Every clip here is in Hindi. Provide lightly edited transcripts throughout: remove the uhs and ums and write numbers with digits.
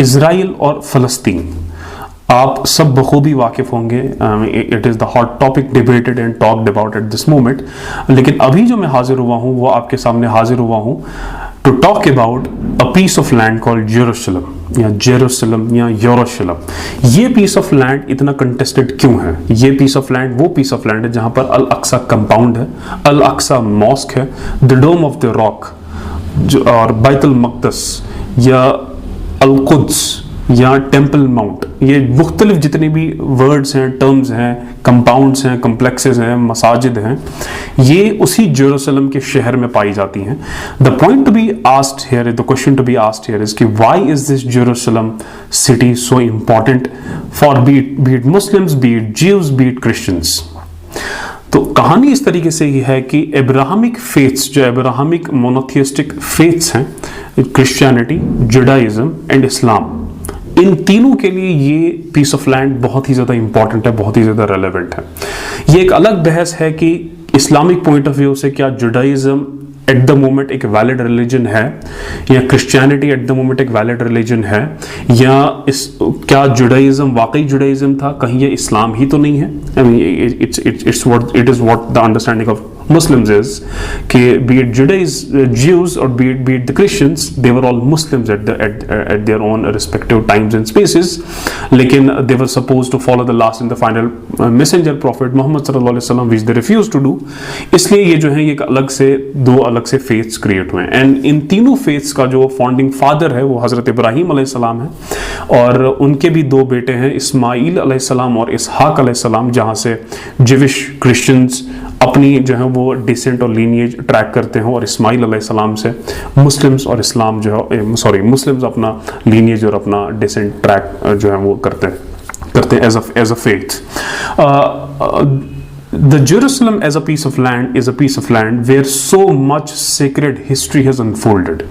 इज़राइल और फ़लस्तीन, आप सब बखूबी वाकिफ होंगे, it is the hot topic debated and talked about at this moment. लेकिन अभी जो मैं हाजिर हुआ हूँ वो आपके सामने हाजिर हुआ हूँ to talk about a piece of land called Jerusalem या जेरूशलम या यरूशलम। ये पीस ऑफ लैंड इतना कंटेस्टेड क्यों है? ये पीस ऑफ लैंड वो पीस ऑफ लैंड है जहाँ पर अल अक्सा कंपाउंड है, अल अक्सा मॉस्क है, the Dome of the Rock और बैतुल मक़दस या अल कुद्स या टेम्पल माउंट, ये मुख्तलिफ जितने भी वर्ड्स हैं, टर्म्स हैं, कंपाउंड्स हैं, कम्प्लेक्सेस हैं, मसाजिद हैं, ये उसी जेरूशलम के शहर में पाई जाती हैं। The point to be asked here, the question to be asked here is कि why is this Jerusalem city so important for be it Muslims, be it Jews, be it Christians. तो कहानी इस तरीके से ही है कि अब्राहमिक फेथ्स, जो अब्राहमिक मोनोथियस्टिक फेथ्स हैं, क्रिश्चियनिटी, जुडाइज्म एंड इस्लाम, इन तीनों के लिए ये पीस ऑफ लैंड बहुत ही ज़्यादा इंपॉर्टेंट है, बहुत ही ज़्यादा रेलेवेंट है। ये एक अलग बहस है कि इस्लामिक पॉइंट ऑफ व्यू से क्या जुडाइज्म एट द मोमेंट एक वैलिड रिलीजन है या क्रिश्चियनिटी एट द मोमेंट एक वैलिड रिलीजन है, या क्या जुडाइज्म वाकई जुडाइज्म था, कहीं ये इस्लाम ही तो नहीं है। I mean it is what the understanding of Muslims is कि be it Jews or be it the Christians, they were all Muslims at their own respective times and spaces, लेकिन they were supposed to follow the last and the final messenger prophet Muhammad sallallahu alaihi wasallam, which they refused to do। इसलिए ये जो है ये दो अलग से faiths create हुए हैं। एंड इन तीनों faiths का जो फाउंडिंग फादर है वो हज़रत इब्राहीम अलैहिस्सलाम है, और उनके भी दो बेटे हैं, इस्माइल अलैहिस्सलाम और इसहाक अलैहिस्सलाम, जहाँ से जिविश क्रिश्चियंस अपनी जो है वो डिसेंट और लीनिएज ट्रैक करते हैं, और इस्माइल अलैहिस्सलाम से मुस्लिम्स और इस्लाम जो है मुस्लिम्स अपना लीनिएज और अपना डिसेंट ट्रैक जो है वो करते हैं as a faith. The Jerusalem as a piece of land is a piece of land where so much sacred history has unfolded।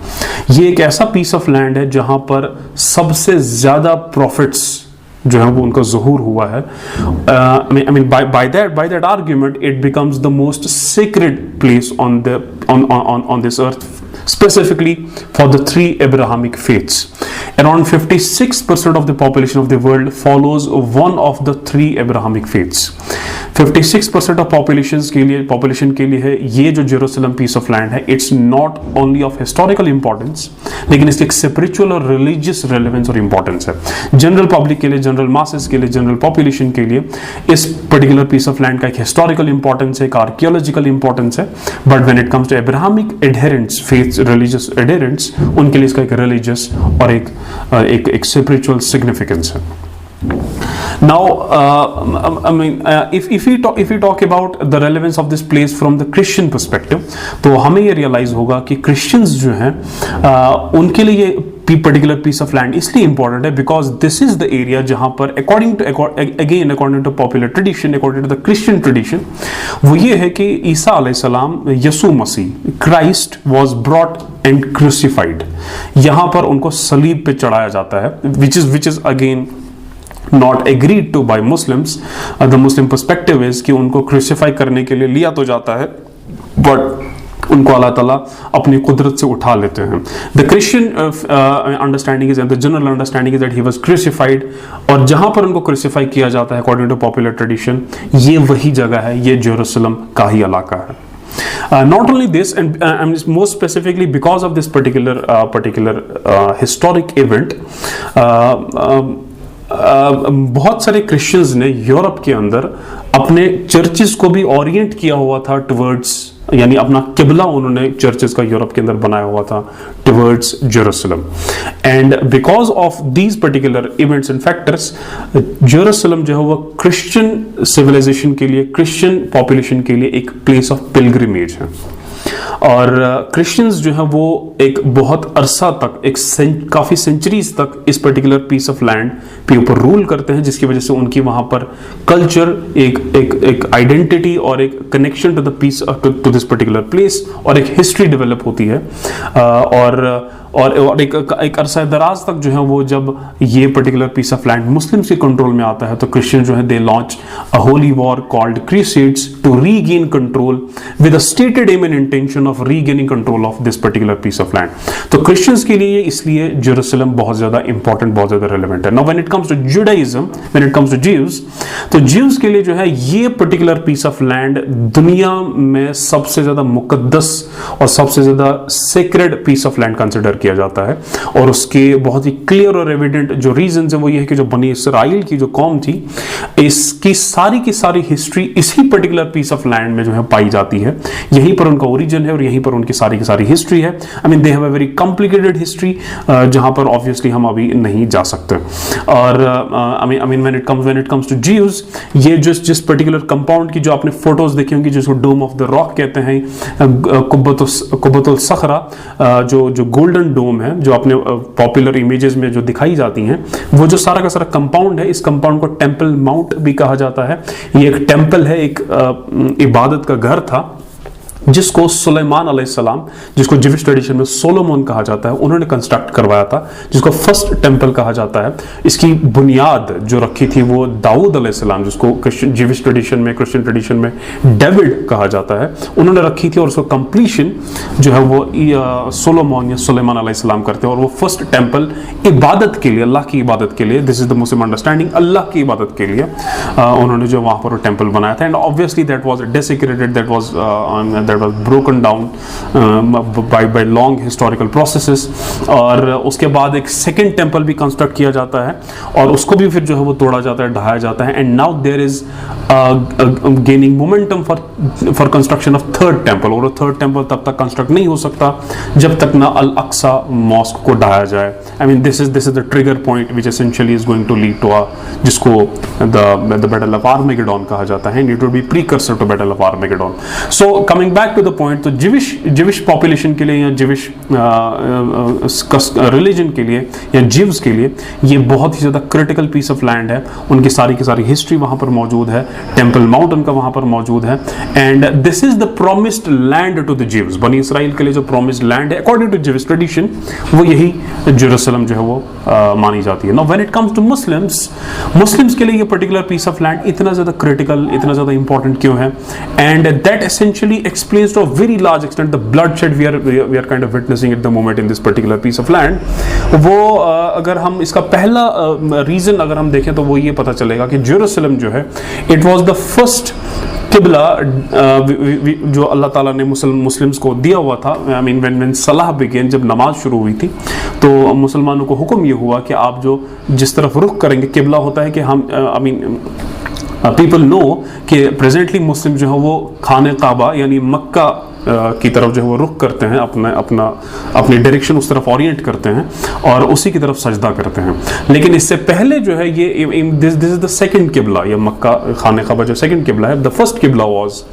ये एक ऐसा piece of land है जहाँ पर सबसे ज़्यादा prophets जो है वो उनका ज़ुहूर हुआ है। I mean by that argument it becomes the most sacred place on this earth, specifically for the three Abrahamic faiths। Around 56% of the population of the world follows one of the three Abrahamic faiths। 56% of population के लिए है ये जो जेरूशलम पीस ऑफ लैंड है। It's not only of historical importance, लेकिन इसकी एक स्पिरिचुअल और रिलीजियस रेलेवेंस और इंपॉर्टेंस है। जनरल पब्लिक के लिए, जनरल मासेस के लिए, जनरल पॉपुलेशन के लिए इस पर्टिकुलर पीस ऑफ लैंड का एक हिस्टोरिकल इंपॉर्टेंस है, एक आर्कियोलॉजिकल इंपॉर्टेंस है। But when it comes to Abrahamic adherents, faith religious adherents, उनके लिए इसका एक रिलीजियस और एक स्पिरिचुअल सिग्निफिकेंस है। Now, I mean, if we talk about the relevance of this place from the Christian perspective, तो हमें ये realize होगा कि Christians जो हैं उनके लिए ये particular piece of land इसलिए important है because this is the area जहाँ पर according to popular tradition, according to the Christian tradition, वो ये है कि ईसा अलैहिस्सलाम, यसू मसीह, Christ was brought and crucified, यहाँ पर उनको सलीब पे चढ़ाया जाता है, which is again not agreed to by Muslims। The Muslim perspective is कि उनको क्रूसिफाई करने के लिए लिया तो जाता है, बट उनको अल्लाह ताला अपनी कुदरत से उठा लेते हैं। The Christian understanding is, and the general understanding is that he was crucified, और जहाँ पर उनको क्रूसिफाई किया जाता है according to popular tradition, ये वही जगह है, ये जेरूशलम का ही इलाका है। Not only this, and more specifically because of this particular historic event, बहुत सारे क्रिश्चियंस ने यूरोप के अंदर अपने चर्चेस को भी ओरिएंट किया हुआ था टुवर्ड्स, यानी अपना किबला उन्होंने चर्चेस का यूरोप के अंदर बनाया हुआ था towards Jerusalem. And because of these particular events and factors, Jerusalem जो है वो क्रिश्चियन सिविलाइजेशन के लिए, क्रिश्चियन पॉपुलेशन के लिए एक प्लेस ऑफ पिलग्रिमेज है। और क्रिश्चियंस जो है वो एक बहुत अरसा तक, काफ़ी सेंचुरीज तक इस पर्टिकुलर पीस ऑफ लैंड पे ऊपर रूल करते हैं, जिसकी वजह से उनकी वहाँ पर कल्चर, एक आइडेंटिटी और एक connection to the piece, to this particular place, और एक हिस्ट्री डेवलप होती है। और और एक अरसा दराज तक जो है वो जब ये particular piece of land Muslims के कंट्रोल में आता है तो क्रिश्चियन जो है they launch a holy war called Crusades to regain control with a stated aim and intention of regaining control of this particular piece of land. तो क्रिश्चियंस के लिए इसलिए जेरूसलम बहुत ज्यादा इंपॉर्टेंट, बहुत ज्यादा रेलेवेंट है। Now when it comes to Judaism, when it comes to Jews, तो ज्यूज के लिए जो है ये पर्टिकुलर पीस ऑफ लैंड दुनिया में सबसे ज्यादा मुकद्दस और सबसे ज्यादा sacred piece of land consider किया जाता है। और उसके बहुत ही क्लियर और एविडेंट जो रीजन है वो ये है कि जो बनी इसराइल की जो कौम थी, इसकी सारी हिस्ट्री इसी पर्टिकुलर पीस ऑफ लैंड में जो है पाई जाती है। यहीं पर उनका ओरिजिन है और यहीं पर उनकी सारी हिस्ट्री है। I mean they have a very complicated history जहां पर ऑब्वियसली हम अभी नहीं जा सकते। और I mean when it comes to Jews, ये जिस पर्टिकुलर कंपाउंड की जो आपने फोटोज देखी होंगी जिसको डोम ऑफ द रॉक कहते हैं, कुब्बतुल सखरा, जो गोल्डन डोम है जो अपने पॉपुलर इमेजेस में जो दिखाई जाती हैं, वो जो सारा का सारा कंपाउंड है, इस कंपाउंड को टेंपल माउंट भी कहा जाता है। ये एक टेंपल है, एक इबादत का घर था जिसको सुलेमान अलैहिस्सलाम, जिसको जिविश ट्रेडिशन में सोलोमोन कहा जाता है, उन्होंने कंस्ट्रक्ट करवाया था, जिसको फर्स्ट टेंपल कहा जाता है। इसकी बुनियाद जो रखी थी वो दाऊद अलैहिस्सलाम, जिसको जिविश ट्रेडिशन में, क्रिश्चियन ट्रेडिशन में डेविड कहा जाता है, उन्होंने रखी थी। और उसको कंप्लीशन जो है वो सोलोमोन या सुलेमान अलैहिस्सलाम करते हैं। और वो फर्स्ट टेंपल इबादत के लिए, अल्लाह की इबादत के लिए, this is the Muslim understanding, Allah की इबादत के लिए उन्होंने जो वहां पर टेंपल बनाया था। And obviously that was desecrated, that was broken down by long historical processes। और उसके बाद एक सेकंड टेंपल भी कंस्ट्रक्ट किया जाता है और उसको भी फिर जो है वो तोड़ा जाता है, ढाया जाता है। And now there is gaining momentum for construction of third temple. और थर्ड टेंपल तब तक कंस्ट्रक्ट नहीं हो सकता जब तक ना अल अक्सा मॉस्क को ढाया जाए। I mean this is the trigger point which essentially is going to lead to जिसको द बैटल ऑफ आर्मेगेडोन कहा जाता है। It will be precursor to battle of Armageddon. So coming back to the point, तो जिविश पॉपुलेशन के लिए या जिविश रिलीजन के लिए या जिव्स के लिए ये बहुत ही ज्यादा क्रिटिकल पीस ऑफ लैंड है। उनकी सारी की सारी हिस्ट्री वहां पर मौजूद है, टेंपल माउंट उनका वहां पर मौजूद है। And this is the promised land to the Jews. बनी इसराइल के लिए जो प्रॉमिस्ड लैंड है अकॉर्डिंग टू जिविश ट्रेडिशन, वो यही जेरूसलम जो है वो मानी जाती है। Now when it comes to Muslims के लिए ये पर्टिकुलर पीस ऑफ लैंड इतना ज्यादा क्रिटिकल, इतना ज्यादा इंपॉर्टेंट क्यों है? And that essentially explains to a very large extent the bloodshed we are kind of witnessing at the moment in this particular piece of land। वो अगर हम इसका पहला रीजन अगर हम देखें तो वो ये पता चलेगा कि जेरूसलम जो है इट वाज द फर्स्ट किबला जो अल्लाह ताला ने मुस्लिम्स को दिया हुआ था। आई मीन व्हेन सलाह बिगेन, जब नमाज शुरू हुई थी तो मुसलमानों को हुक्म ये हुआ कि आप जो जिस तरफ रुख करेंगे, किबला होता है कि हम आई मीन पीपल नो कि प्रेजेंटली मुस्लिम जो है वो खाने काबा यानी मक्का की तरफ जो है वो रुख करते हैं, अपनी डायरेक्शन उस तरफ ओरिएंट करते हैं और उसी की तरफ सजदा करते हैं। लेकिन इससे पहले जो है ये दिस इज द सेकंड किबला, या मक्का खाने काबा जो सेकंड किबला है, द फर्स्ट किबला was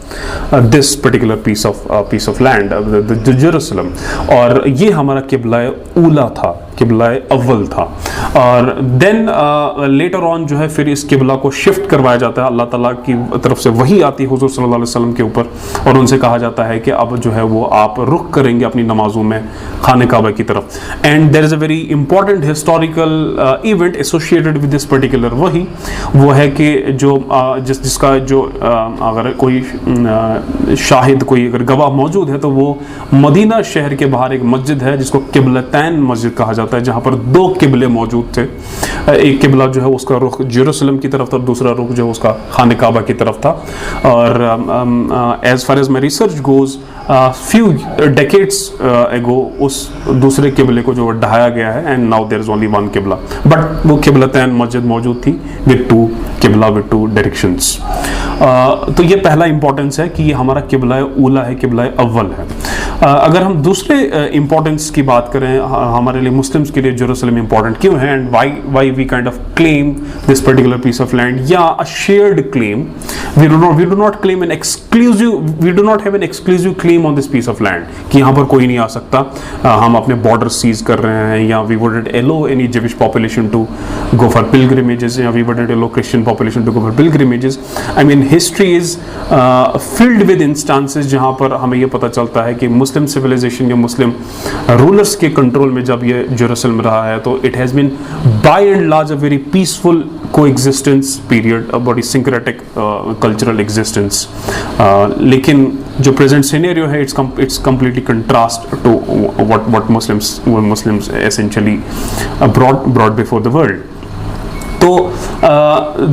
this particular piece of land, the Jerusalem. और ये हमारा किबला ऊला था, किबला अव्वल था। और देन लेटर ऑन जो है फिर इस किबला को शिफ्ट करवाया जाता है, अल्लाह ताला की तरफ से वही आती है हुजूर सल्लल्लाहु अलैहि वसल्लम के ऊपर और उनसे कहा जाता है कि अब जो है वो आप रुख करेंगे अपनी नमाजों में खाने काबा की तरफ। And there is a very important historical event associated with this particular, वो है कि जो जिसका जो अगर कोई शाहिद, कोई अगर गवाह मौजूद है तो वो मदीना शहर के बाहर एक मस्जिद है जिसको किबलतैन मस्जिद कहा जाता है, जहां पर दो किबले मौजूद थे। एक किबला जो है उसका रुख जेरूसलम की तरफ था, दूसरा रुख जो है उसका खाने काबा की तरफ था। और as far as my research goes, few decades ago उस दूसरे किबले को जो ढाया गया है, and now there is only one किबला, बट वो किबलतैन मस्जिद मौजूद थी विद टू किबला, विद टू डायरेक्शंस। तो ये पहला इंपॉर्टेंस है कि ये हमारा किबला ऊला है, किबला अव्वल है। अगर हम दूसरे इंपॉर्टेंस की बात करें, हमारे लिए मुस्लिम्स के लिए जेरूसलम इंपॉर्टेंट क्यों है, and why we kind of claim this particular piece of land, या a shared claim, we do not claim an exclusive, we do not have an exclusive claim on this piece of land कि यहाँ पर कोई नहीं आ सकता, हम अपने बॉर्डर सीज कर रहे हैं, या we wouldn't allow any Jewish population to go for pilgrimages, या we wouldn't allow Christian population to go for pilgrimages. I mean history is filled with instances जहाँ पर हमें ये पता चलता है कि मुस्लिम सिविलाइजेशन या मुस्लिम रूलर्स के कंट्रोल में जब ये जेरूसलम रहा है तो it has been by and large a very peaceful coexistence period, a बड़ी सिंक्रेटिक कल्चरल एग्जिस्टेंस। लेकिन जो प्रेजेंट सिनेरियो है it's completely contrast to what Muslims essentially brought before the world. तो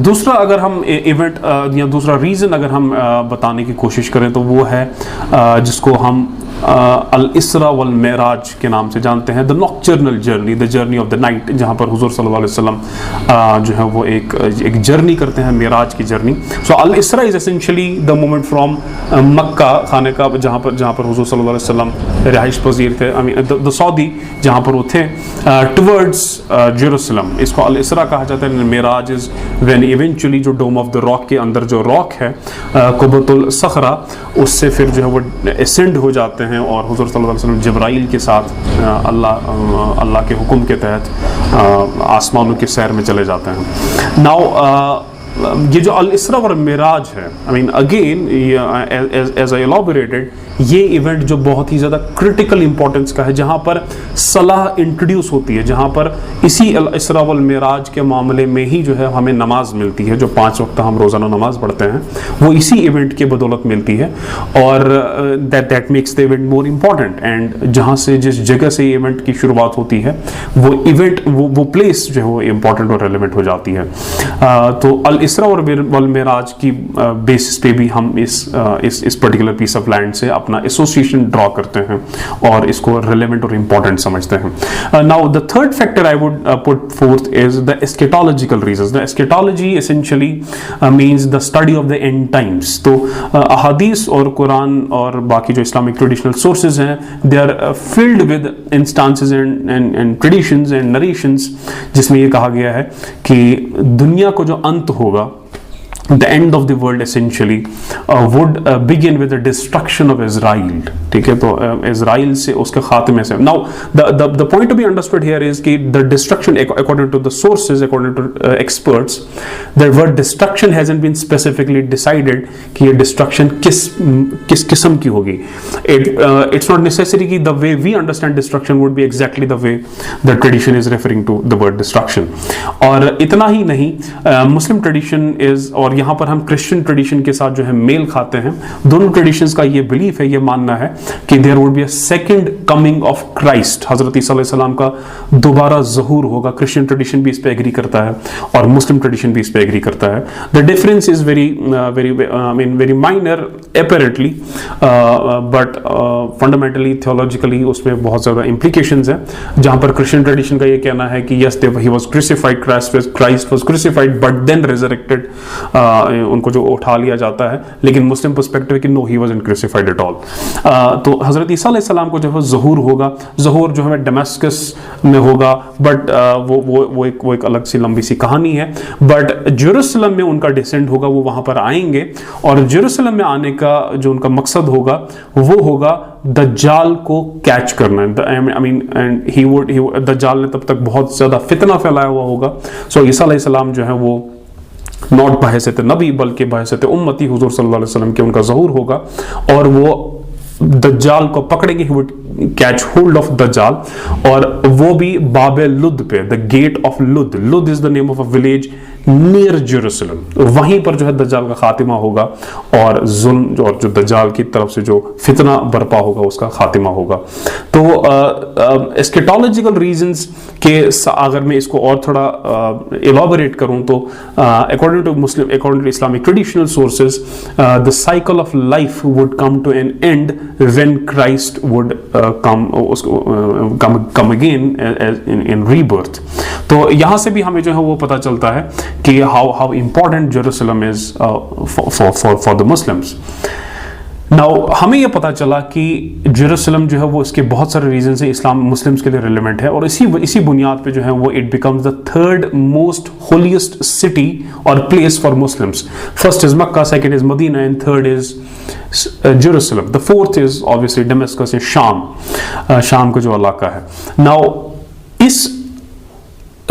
दूसरा अगर हम इवेंट या दूसरा रीज़न अगर हम बताने की कोशिश करें तो वो है जिसको हम अल इसरा वल मेराज के नाम से जानते हैं, the nocturnal journey, the journey of the night, जहाँ पर हुजूर सल्लल्लाहु अलैहि वसल्लम जो है वो एक जर्नी करते हैं, मेराज की जर्नी। सो अल इसरा is essentially the moment from Mecca खाने का जहाँ पर हुजूर सल्लल्लाहु अलैहि वसल्लम रिहाइश पजीर थे, आई मीन द सऊदी जहाँ पर वो थे, टुवर्ड्स जेरूसलम। इसको अल इसरा कहा जाता है। मेराज इज व्हेन इवेंचुअली जो डोम ऑफ द रॉक के अंदर जो रॉक है कुबतुल सखरा, उससे फिर जो है वो एसेंड हो जाते हैं और हुजूर सल्लल्लाहु अलैहि वसल्लम जिब्राइल के साथ अल्लाह के हुक्म के तहत आसमानों की सैर में चले जाते हैं। नाउ ये जो अल इसरा और मेराज है, I mean again as I elaborated, ये इवेंट जो बहुत ही ज़्यादा क्रिटिकल इंपॉर्टेंस का है, जहाँ पर सलाह इंट्रोड्यूस होती है, जहाँ पर इसी अल इसरा वल मेराज के मामले में ही जो है हमें नमाज मिलती है, जो 5 वक्त हम रोज़ाना नमाज पढ़ते हैं, वो इसी इवेंट के बदौलत मिलती है। और that makes the event more important. And जहाँ से जिस जगह से इवेंट की शुरुआत होती है वो इवेंट वो प्लेस जो है वो इम्पॉर्टेंट और रेलिवेंट हो जाती है। तो अल इसरा और वल मेराज की बेसिस पे भी हम इस पर्टिकुलर पीस ऑफ लैंड से अपना एसोसिएशन ड्रॉ करते हैं और इसको रिलेवेंट और इंपॉर्टेंट समझते हैं। Now the third factor I would put fourth is the eschatological reasons. The eschatology essentially means the study of the end times. तो अहादीस और कुरान और बाकी जो इस्लामिक ट्रेडिशनल सोर्सेज हैं, they are filled with instances and traditions and narrations, जिसमें ये कहा गया है कि दुनिया को जो अंत होगा, the end of the world essentially would begin with the destruction of Israel। ठीक है, तो इज़राइल से उसके खात्मे से। Now the point to be understood here is कि the destruction according to the sources, according to experts, the word destruction hasn't been specifically decided कि ये destruction किस किस्म की होगी। It's not necessary कि the way we understand destruction would be exactly the way the tradition is referring to the word destruction। और इतना ही नहीं, Muslim tradition is, और यहाँ पर हम क्रिश्चियन ट्रेडिशन के साथ जो है मेल खाते हैं। दोनों ट्रेडिशंस का ये बिलीफ है, ये मानना है कि there would be a second coming of Christ, हजरत ईसा अलैहि सलाम का दोबारा ज़हूर होगा। क्रिश्चियन ट्रेडिशन भी इस पे एग्री करता है और मुस्लिम ट्रेडिशन भी इस पे एग्री करता है। The difference is very minor apparently, but fundamentally theologically उसमें बहुत ज़्यादा इंप्लीकेशंस हैं। जहाँ पर क्रिश्चियन ट्रेडिशन का ये कहना है कि yes he was crucified, Christ was crucified but then resurrected, उनको जो उठा लिया जाता है। लेकिन मुस्लिम पर्सपेक्टिव कि no he wasn't crucified at all. तो हजरत ईसा अलैहि सलाम को जो है ज़हूर होगा, ज़हूर जो है दमस्कस में होगा, बट वो एक अलग सी लंबी सी कहानी है। बट जेरूसलम में उनका डिसेंड होगा, वो वहां पर आएंगे और जेरूसलम में आने का जो उनका मकसद होगा वो होगा दज्जाल को कैच करना। I mean and he would दज्जाल ने तब तक बहुत ज्यादा फितना फैलाया हुआ होगा। सो ईसा अलैहि सलाम जो है वो नॉट बहैसियत नबी बल्कि बहैसियत उम्मती हुजूर सल्लल्लाहु अलैहि वसल्लम के उनका ज़हूर होगा और वो दज्जाल को पकड़ेंगे, he would catch hold of दज्जाल, और वो भी बाबे लुद पे, the gate of Lud. Lud is the name of a village near Jerusalem. वहीं पर जो है दज्जाल का खातिमा होगा और जुल्म और जो दज्जाल की तरफ से जो फितना बरपा होगा उसका खातिमा होगा। तो एस्केटोलॉजिकल रीजंस के अगर मैं इसको और थोड़ा एलॉबरेट करूं तो according to Islamic traditional sources, the cycle of life would come to an end when Christ would come again in rebirth. तो यहां से भी हमें जो है वो पता चलता है कि how important Jerusalem is for the Muslims। Now हमें यह पता चला कि जेरूसलम जो है वो इसके बहुत सारे रीजन से इस्लाम मुस्लिम्स के लिए रिलेवेंट है और इसी बुनियाद पे जो है वो it becomes the third most holiest city और place for Muslims. First is Mecca, second is Medina and third is Jerusalem. The fourth is obviously Damascus, शाम का जो इलाका है। नाउ इस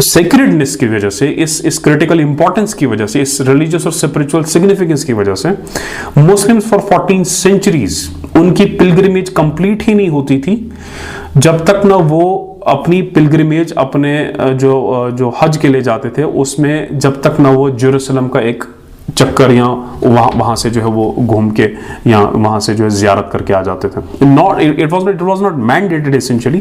सेक्रेडनेस की वजह से, इस क्रिटिकल इंपॉर्टेंस की वजह से, इस रिलीजियस और स्पिरिचुअल सिग्निफिकेंस की वजह से मुस्लिम्स फॉर 14 सेंचुरीज उनकी पिलग्रिमेज कंप्लीट ही नहीं होती थी जब तक ना वो अपनी पिलग्रिमेज, अपने जो हज के लिए जाते थे उसमें जब तक ना वो जेरूसलम का एक चक्कर या वहां से जो है वो घूम के या वहां से जो है जियारत करके आ जाते थे। Not it was not mandated essentially,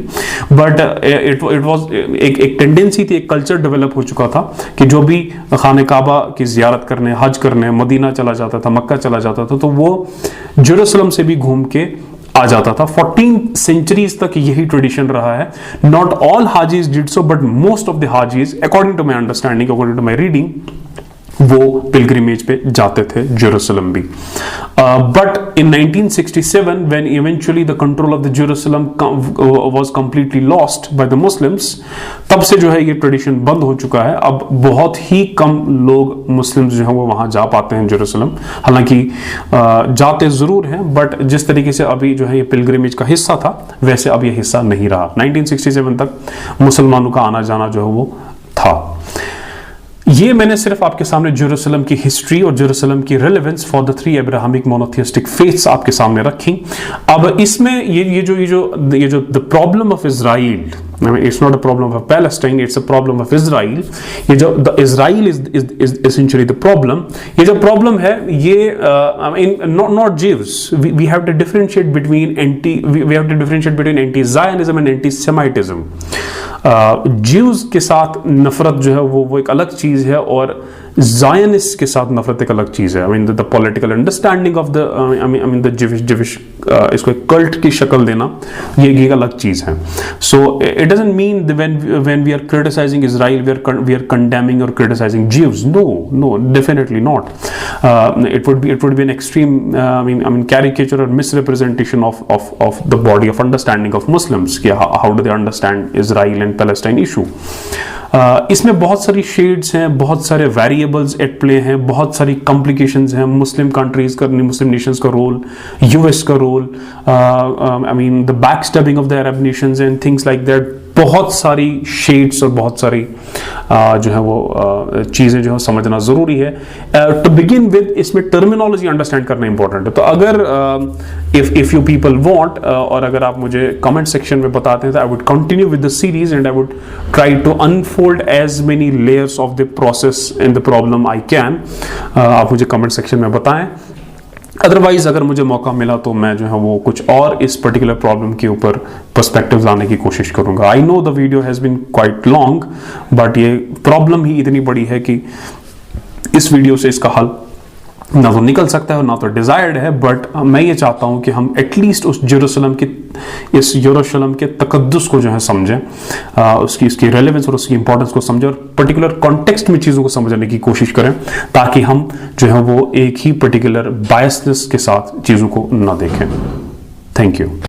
but it was एक टेंडेंसी थी, एक कल्चर डेवलप हो चुका था कि जो भी खाने काबा की जियारत करने, हज करने मदीना चला जाता था, मक्का चला जाता था, तो वो जेरूसलम से भी घूम के आ जाता था। 14 सेंचुरीज तक यही ट्रेडिशन रहा है। नॉट ऑल हाजीज did so, but most of the हाजीज, according to my understanding, according to my reading, वो पिलग्रिमेज पे जाते थे जेरूसलम भी। But in 1967 when eventually the control of the Jerusalem was completely lost by the Muslims, तब से जो है ये ट्रेडिशन बंद हो चुका है। अब बहुत ही कम लोग मुस्लिम्स जो है वो वहां जा पाते हैं जेरूसलम, हालांकि जाते जरूर हैं, बट जिस तरीके से अभी जो है ये पिलग्रिमेज का हिस्सा था वैसे अब ये हिस्सा नहीं रहा। 1967 तक मुसलमानों का आना जाना जो है वो था। ये मैंने सिर्फ आपके सामने जेरूसलम की हिस्ट्री और जेरूसलम की relevance for the 3 Abrahamic monotheistic faiths आपके सामने रखी। अब इसमें ये जो the problem of Israel, it's not a problem of Palestine, it's a problem of Israel. ये जो the Israel is essentially the problem, ये जो प्रॉब्लम है ये not Jews, we have to differentiate between anti Zionism and antisemitism. Jews के साथ नफरत जो है वो एक अलग चीज है और ज़ायनिस्ट के साथ नफरत एक अलग चीज है। I mean the political understanding of the I mean the Jewish इसको एक कल्ट की शक्ल देना, ये एक अलग चीज है। So it doesn't mean when we are criticising Israel we are condemning और criticising Jews. No, definitely not. It would be an extreme I mean caricature और misrepresentation of the body of understanding of Muslims कि how do they understand Israel and Palestine issue. इसमें बहुत सारी शेड्स हैं, बहुत सारे वेरिएबल्स एट प्ले हैं, बहुत सारी कॉम्प्लिकेशंस हैं। मुस्लिम कंट्रीज का, मुस्लिम नेशंस का रोल, यूएस का रोल, I mean the backstabbing of the Arab nations and things like that. बहुत सारी शेड्स और बहुत सारी जो है वो चीज़ें जो है समझना ज़रूरी है। टू बिगिन विद इसमें टर्मिनोलॉजी अंडरस्टैंड करना इंपॉर्टेंट है। तो अगर इफ यू पीपल वांट और अगर आप मुझे कमेंट सेक्शन में बताते हैं तो I would continue with the series and I would try to unfold as many layers of the process in the problem I can. आप मुझे कमेंट सेक्शन में बताएं। अदरवाइज अगर मुझे मौका मिला तो मैं जो है वो कुछ और इस पर्टिकुलर प्रॉब्लम के ऊपर पर्सपेक्टिव लाने की कोशिश करूंगा। I know the video has been quite long, but ये प्रॉब्लम ही इतनी बड़ी है कि इस वीडियो से इसका हल ना तो निकल सकता है और ना तो डिजायर्ड है। बट मैं ये चाहता हूं कि हम एटलीस्ट उस यरूशलेम के तकद्दुस को जो है समझें, इसकी रेलेवेंस और उसकी इंपॉर्टेंस को समझें और पर्टिकुलर कॉन्टेक्स्ट में चीज़ों को समझने की कोशिश करें, ताकि हम जो है वो एक ही पर्टिकुलर बायसनेस के साथ चीज़ों को ना देखें। Thank you.